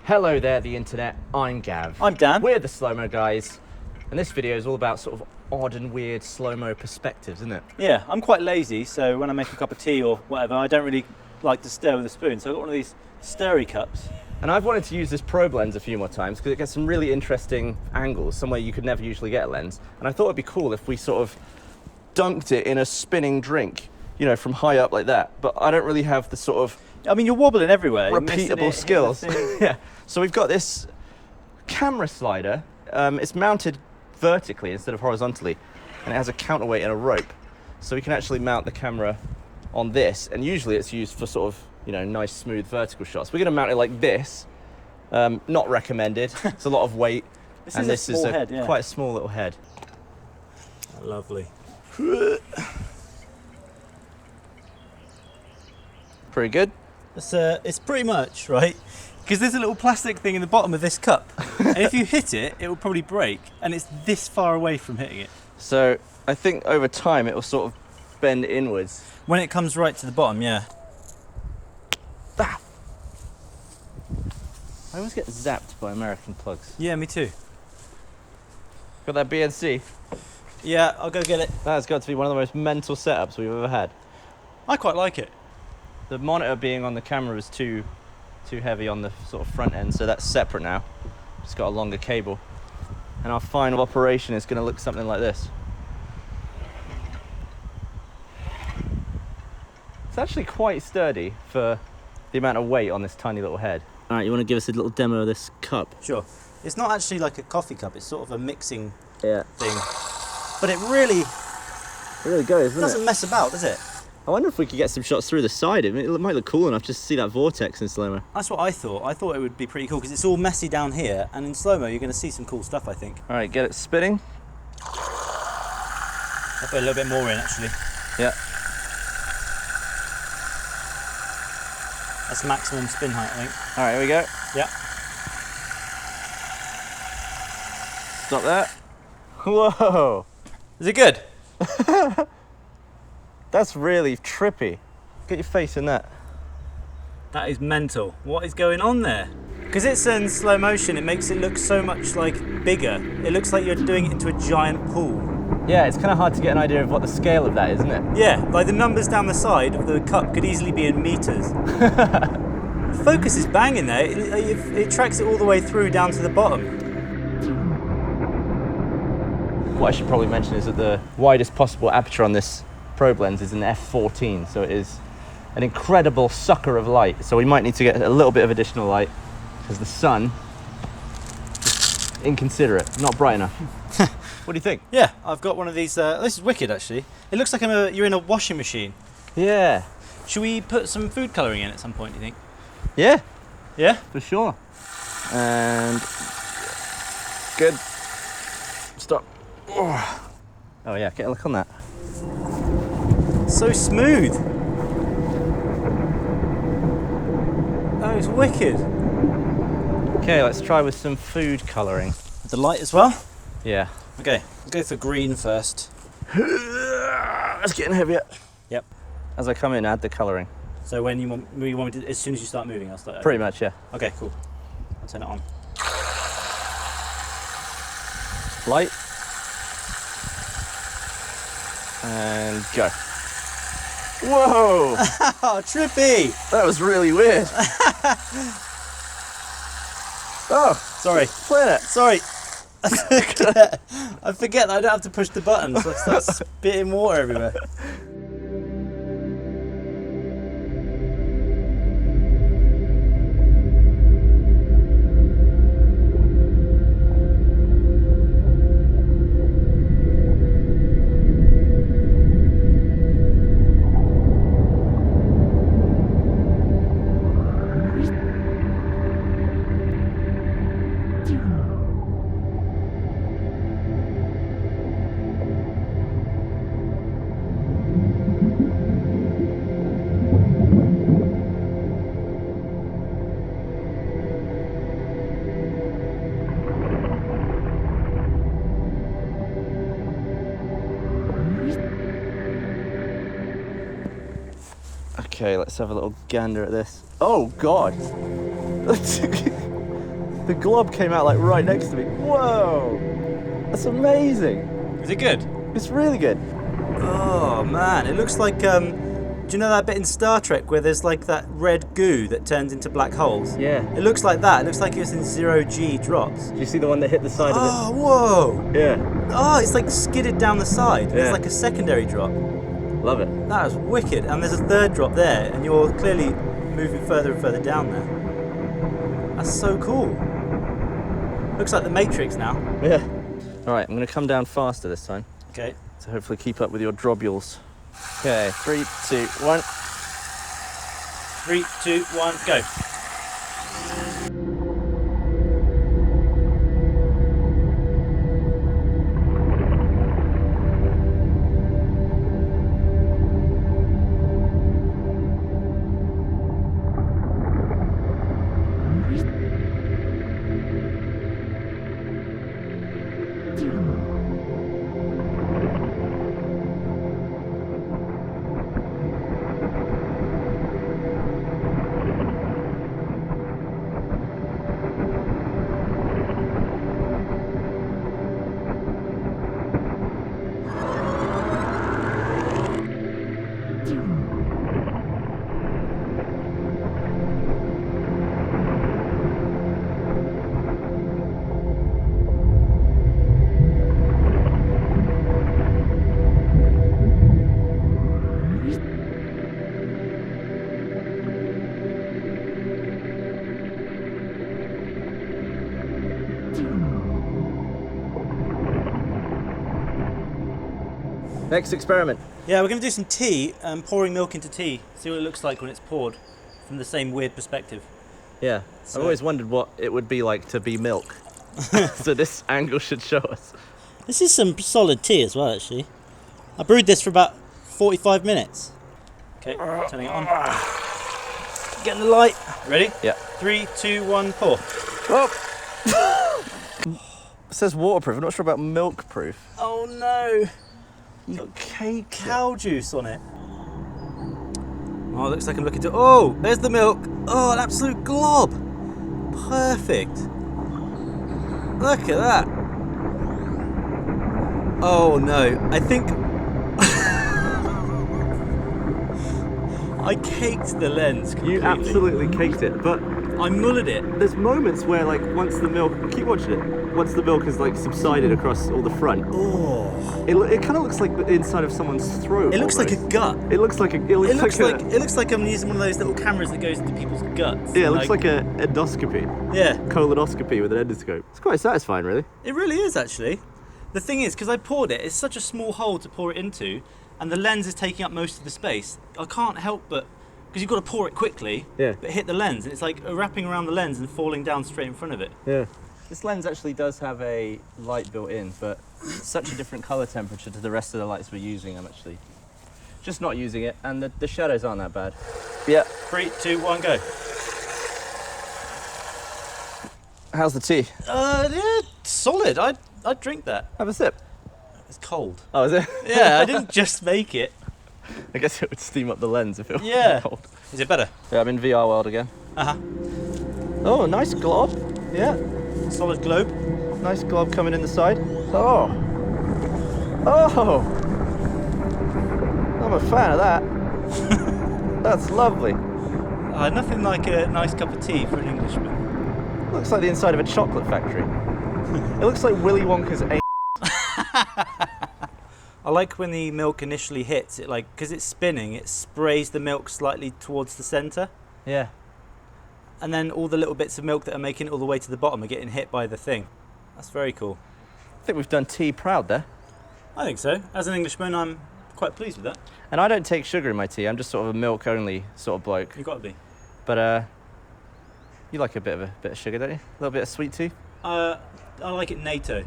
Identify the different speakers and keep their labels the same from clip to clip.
Speaker 1: Hello there, the internet. I'm Gav.
Speaker 2: I'm Dan.
Speaker 1: We're the slow-mo guys, and this video is all about sort of odd and weird slow-mo perspectives, isn't it?
Speaker 2: Yeah, I'm quite lazy, so when I make a cup of tea or whatever, I don't really like to stir with a spoon, so I've got one of these stirry cups.
Speaker 1: And I've wanted to use this probe lens a few more times because it gets some really interesting angles, somewhere you could never usually get a lens. And I thought it'd be cool if we sort of dunked it in a spinning drink, you know, from high up like that. But I don't really have the sort of
Speaker 2: I mean, you're wobbling everywhere.
Speaker 1: repeatable skills. Yeah. So we've got this camera slider. It's mounted vertically instead of horizontally, and it has a counterweight and a rope. So we can actually mount the camera on this, and usually it's used for sort of, you know, nice smooth vertical shots. We're going to mount it like this. Not recommended. It's a lot of weight.
Speaker 2: This
Speaker 1: and
Speaker 2: is
Speaker 1: this
Speaker 2: a small
Speaker 1: is
Speaker 2: head, yeah.
Speaker 1: quite a small little head.
Speaker 2: Lovely.
Speaker 1: Pretty good.
Speaker 2: It's pretty much, right? Because there's a little plastic thing in the bottom of this cup. And if you hit it, it will probably break. And it's this far away from hitting it.
Speaker 1: So I think over time it will sort of bend inwards.
Speaker 2: When it comes right to the bottom, yeah.
Speaker 1: Ah! I always get zapped by American plugs.
Speaker 2: Yeah, me too.
Speaker 1: Got that BNC?
Speaker 2: Yeah, I'll go get it.
Speaker 1: That has got to be one of the most mental setups we've ever had.
Speaker 2: I quite like it.
Speaker 1: The monitor being on the camera was too heavy on the sort of front end, so that's separate now. It's got a longer cable. And our final operation is going to look something like this. It's actually quite sturdy for the amount of weight on this tiny little head. All right, you want to give us a little demo of this cup?
Speaker 2: Sure. It's not actually like a coffee cup, it's sort of a mixing
Speaker 1: Yeah.
Speaker 2: thing. But it really
Speaker 1: goes,
Speaker 2: doesn't mess about, does it?
Speaker 1: I wonder if we could get some shots through the side. I mean, it might look cool enough just to see that vortex in slow-mo.
Speaker 2: That's what I thought. I thought it would be pretty cool because it's all messy down here, and in slow-mo you're going to see some cool stuff, I think.
Speaker 1: All right, get it spinning.
Speaker 2: I'll put a little bit more in, actually.
Speaker 1: Yeah.
Speaker 2: That's maximum spin height, I think.
Speaker 1: All right, here we go.
Speaker 2: Yeah.
Speaker 1: Stop that. Whoa.
Speaker 2: Is it good?
Speaker 1: That's really trippy. Get your face in that.
Speaker 2: That is mental. What is going on there? Because it's in slow motion, it makes it look so much like bigger. It looks like you're doing it into a giant pool.
Speaker 1: Yeah, it's kind of hard to get an idea of what the scale of that is, isn't it?
Speaker 2: Yeah, like the numbers down the side of the cup could easily be in meters. The focus is banging there. It tracks it all the way through down to the bottom.
Speaker 1: What I should probably mention is that the widest possible aperture on this probe lens is an f14, so it is an incredible sucker of light. So we might need to get a little bit of additional light because the sun is inconsiderate, not bright enough. What do you think?
Speaker 2: Yeah, I've got one of these. This is wicked, actually. It looks like you're in a washing machine.
Speaker 1: Yeah.
Speaker 2: Should we put some food colouring in at some point, do you think?
Speaker 1: Yeah,
Speaker 2: Yeah?
Speaker 1: for sure. And good. Stop. Oh yeah, get a look on that.
Speaker 2: So smooth. Oh, it's wicked.
Speaker 1: Okay, let's try with some food colouring.
Speaker 2: The light as well?
Speaker 1: Yeah.
Speaker 2: Okay, we'll go for green first.
Speaker 1: It's getting heavier.
Speaker 2: Yep.
Speaker 1: As I come in, add the colouring.
Speaker 2: So when you want me to, as soon as you start moving, I'll start.
Speaker 1: Pretty much, yeah.
Speaker 2: Okay, cool. I'll turn it on.
Speaker 1: Light. And go. Whoa!
Speaker 2: Oh, trippy!
Speaker 1: That was really weird. Oh,
Speaker 2: Sorry.
Speaker 1: planet.
Speaker 2: Sorry. I forget that I don't have to push the button, so I start spitting water everywhere. Okay, let's have a little gander at this. Oh God!
Speaker 1: The glob came out like right next to me. Whoa! That's amazing.
Speaker 2: Is it good?
Speaker 1: It's really good.
Speaker 2: Oh man, it looks like, do you know that bit in Star Trek where there's like that red goo that turns into black holes?
Speaker 1: Yeah.
Speaker 2: It looks like that. It looks like it was in 0G drops.
Speaker 1: Do you see the one that hit the side of
Speaker 2: Oh, whoa!
Speaker 1: it? Yeah.
Speaker 2: Oh, it's like skidded down the side.
Speaker 1: Yeah.
Speaker 2: There's like a secondary drop.
Speaker 1: Love it.
Speaker 2: That is wicked. And there's a third drop there, and you're clearly moving further and further down there. That's so cool. Looks like the Matrix now.
Speaker 1: Yeah. All right, I'm going to come down faster this time
Speaker 2: Okay.
Speaker 1: to hopefully keep up with your drobules. Okay, 3, 2, 1.
Speaker 2: 3, 2, 1, go.
Speaker 1: Next experiment.
Speaker 2: Yeah, we're going to do some tea, pouring milk into tea. See what it looks like when it's poured from the same weird perspective.
Speaker 1: Yeah,
Speaker 2: So-
Speaker 1: I've always wondered what it would be like to be milk. So this angle should show us.
Speaker 2: This is some solid tea as well, actually. I brewed this for about 45 minutes. Okay, turning it on. Getting the light. Ready?
Speaker 1: Yeah.
Speaker 2: 3, 2, 1, pour.
Speaker 1: Oh! It says waterproof. I'm not sure about milk proof.
Speaker 2: Oh no!
Speaker 1: You cake.
Speaker 2: Cow juice on it. Oh, it looks like I'm looking to. Oh, there's the milk. Oh, an absolute glob. Perfect. Look at that. Oh no, I think I caked the lens completely.
Speaker 1: You absolutely caked it, but
Speaker 2: I mullered it.
Speaker 1: there's moments where, like, once the milk, keep watching it. Once the milk has like subsided across all the front,
Speaker 2: Oh,
Speaker 1: it kind of looks like the inside of someone's throat.
Speaker 2: it looks like a
Speaker 1: almost.
Speaker 2: gut.
Speaker 1: It looks like a. It
Speaker 2: It looks like I'm using one of those little cameras that goes into people's guts.
Speaker 1: Yeah, it
Speaker 2: and,
Speaker 1: looks like a endoscopy,
Speaker 2: yeah.
Speaker 1: colonoscopy with an endoscope. It's quite satisfying, really.
Speaker 2: It really is, actually. The thing is, because I poured it, it's such a small hole to pour it into, and the lens is taking up most of the space. I can't help but, because you've got to pour it quickly,
Speaker 1: Yeah.
Speaker 2: but hit the lens, and it's like wrapping around the lens and falling down straight in front of it.
Speaker 1: Yeah. This lens actually does have a light built in, but it's such a different color temperature to the rest of the lights we're using. I'm actually just not using it, and the shadows aren't that bad. Yeah.
Speaker 2: 3, 2, 1, go.
Speaker 1: How's the tea?
Speaker 2: Yeah, solid. I'd drink that.
Speaker 1: Have a sip.
Speaker 2: It's cold.
Speaker 1: Oh, is it?
Speaker 2: Yeah, I didn't just make it.
Speaker 1: I guess it would steam up the lens if it was
Speaker 2: Yeah.
Speaker 1: cold.
Speaker 2: Is it better?
Speaker 1: Yeah, I'm in VR world again.
Speaker 2: Uh-huh.
Speaker 1: Oh, nice glob. Yeah.
Speaker 2: Solid globe.
Speaker 1: Nice glob coming in the side. Oh. Oh. I'm a fan of that. That's lovely.
Speaker 2: Nothing like a nice cup of tea for an Englishman.
Speaker 1: Looks like the inside of a chocolate factory. It looks like Willy Wonka's a.
Speaker 2: I like when the milk initially hits it, like, because it's spinning, it sprays the milk slightly towards the centre,
Speaker 1: Yeah.
Speaker 2: and then all the little bits of milk that are making it all the way to the bottom are getting hit by the thing. That's very cool.
Speaker 1: I think we've done tea proud there.
Speaker 2: I think so. As an Englishman, I'm quite pleased with that.
Speaker 1: And I don't take sugar in my tea. I'm just sort of a milk only sort of bloke.
Speaker 2: You've got to be.
Speaker 1: But you like a bit of sugar, don't you? A little bit of sweet tea.
Speaker 2: I like it natto.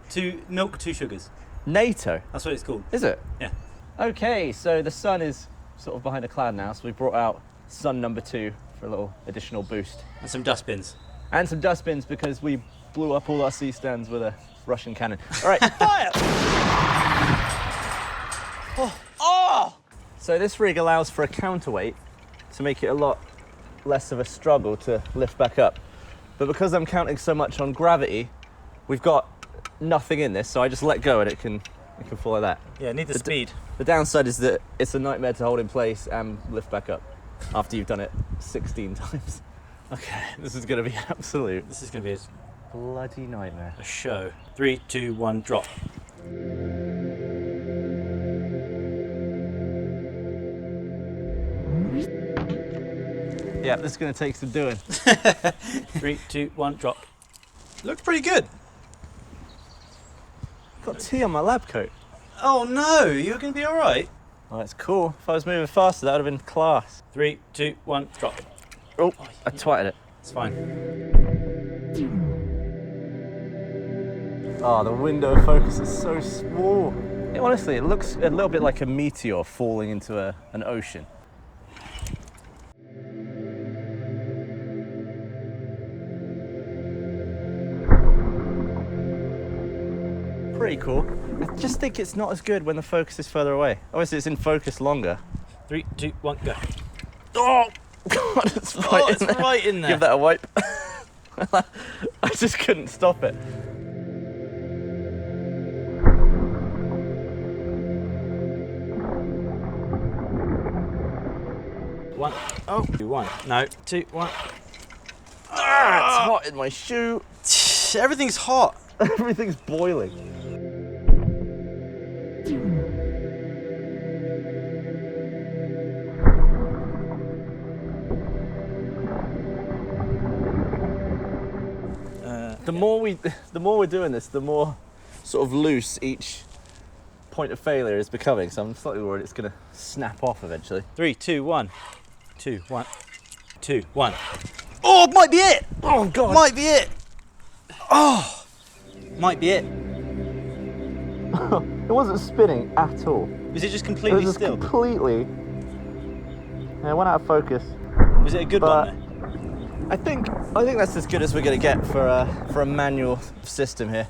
Speaker 2: 2 milk, 2 sugars.
Speaker 1: NATO.
Speaker 2: That's what it's called.
Speaker 1: Is it?
Speaker 2: Yeah.
Speaker 1: Okay, so the sun is sort of behind a cloud now, so we brought out sun number 2 for a little additional boost.
Speaker 2: And some dustbins.
Speaker 1: And some dustbins because we blew up all our C-stands with a Russian cannon. All right, fire! Oh! So this rig allows for a counterweight to make it a lot less of a struggle to lift back up. But because I'm counting so much on gravity, we've got nothing in this, so I just let go and it can fall like that.
Speaker 2: Yeah, need the speed.
Speaker 1: The downside is that it's a nightmare to hold in place and lift back up after you've done it 16 times. Okay, this is going to be absolute.
Speaker 2: This is going to be
Speaker 1: Bloody nightmare.
Speaker 2: a show. 3, 2, 1, drop.
Speaker 1: Yeah, this is going to take some doing.
Speaker 2: 3, 2, 1, drop. Looks pretty good.
Speaker 1: Got tea on my lab coat.
Speaker 2: Oh no, you're going to be all right.
Speaker 1: Oh, it's cool. If I was moving faster, that would have been class.
Speaker 2: 3, 2, 1, drop.
Speaker 1: Oh, I twatted it.
Speaker 2: It's fine.
Speaker 1: Oh, the window focus is so small. Honestly, it looks a little bit like a meteor falling into an ocean. Pretty cool. I just think it's not as good when the focus is further away. Obviously, it's in focus longer.
Speaker 2: 3, 2, 1, go.
Speaker 1: Oh, God, it's right in there.
Speaker 2: Right in there.
Speaker 1: Give that a wipe. I just couldn't stop it.
Speaker 2: One. Oh. 2, 1. No. 2, 1.
Speaker 1: Ah, it's hot in my shoe.
Speaker 2: Everything's hot.
Speaker 1: Everything's boiling. The more we're doing this, the more sort of loose each point of failure is becoming. So I'm slightly worried it's going to snap off eventually.
Speaker 2: 3, 2, 1. 2, 1. 2, 1. Oh, it might be it.
Speaker 1: Oh God!
Speaker 2: Might be it. Oh, might be it.
Speaker 1: It wasn't spinning at all.
Speaker 2: Was it just
Speaker 1: It
Speaker 2: completely
Speaker 1: was just
Speaker 2: still?
Speaker 1: completely. Yeah, it went out of focus.
Speaker 2: Was it a good
Speaker 1: But-
Speaker 2: one?
Speaker 1: I think that's as good as we're going to get for a manual system here.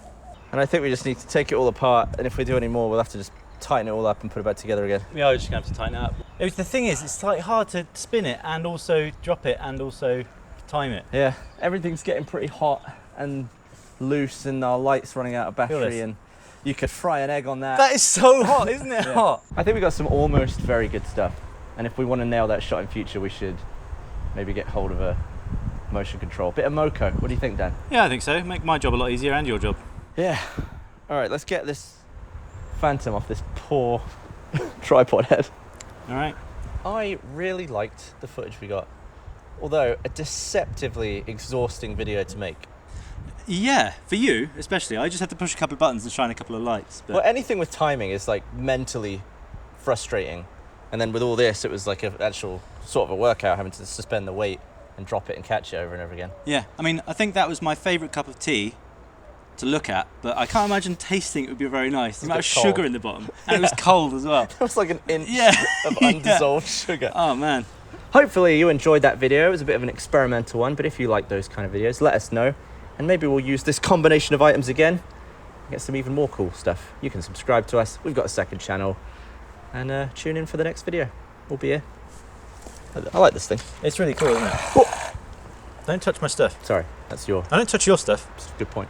Speaker 1: And I think we just need to take it all apart. And if we do any more, we'll have to just tighten it all up and put it back together again.
Speaker 2: We are just going to have to tighten it up. The thing is, it's like hard to spin it and also drop it and also time it.
Speaker 1: Yeah, everything's getting pretty hot and loose, and our light's running out of
Speaker 2: Feel
Speaker 1: battery,
Speaker 2: this.
Speaker 1: and you could fry an egg on that.
Speaker 2: That is so hot, isn't it?
Speaker 1: Yeah.
Speaker 2: Hot.
Speaker 1: I think we got some almost very good stuff. And if we want to nail that shot in future, we should maybe get hold of a motion control. Bit of Moco. What do you think, Dan?
Speaker 2: Yeah, I think so. Make my job a lot easier and your job.
Speaker 1: Yeah. All right, let's get this Phantom off this poor tripod head.
Speaker 2: All right.
Speaker 1: I really liked the footage we got, although a deceptively exhausting video to make.
Speaker 2: Yeah, for you especially. I just had to push a couple of buttons and shine a couple of lights. But
Speaker 1: Well, anything with timing is like mentally frustrating, and then with all this, it was like an actual sort of a workout, having to suspend the weight and drop it and catch it over and over again.
Speaker 2: yeah, I mean, I think that was my favourite cup of tea to look at, but I can't imagine tasting it would be very nice. The amount of
Speaker 1: bit cold.
Speaker 2: sugar in the bottom, and it was cold as well.
Speaker 1: It was like an inch
Speaker 2: Yeah.
Speaker 1: of
Speaker 2: Yeah.
Speaker 1: undissolved sugar.
Speaker 2: Oh man.
Speaker 1: Hopefully you enjoyed that video. It was a bit of an experimental one, but if you like those kind of videos, let us know. And maybe we'll use this combination of items again and get some even more cool stuff. You can subscribe to us. We've got a second channel. And tune in for the next video. We'll be here. I like this thing.
Speaker 2: It's really cool, isn't it?
Speaker 1: Oh,
Speaker 2: Don't touch my stuff.
Speaker 1: sorry, that's your
Speaker 2: I don't touch your stuff.
Speaker 1: that's a good point.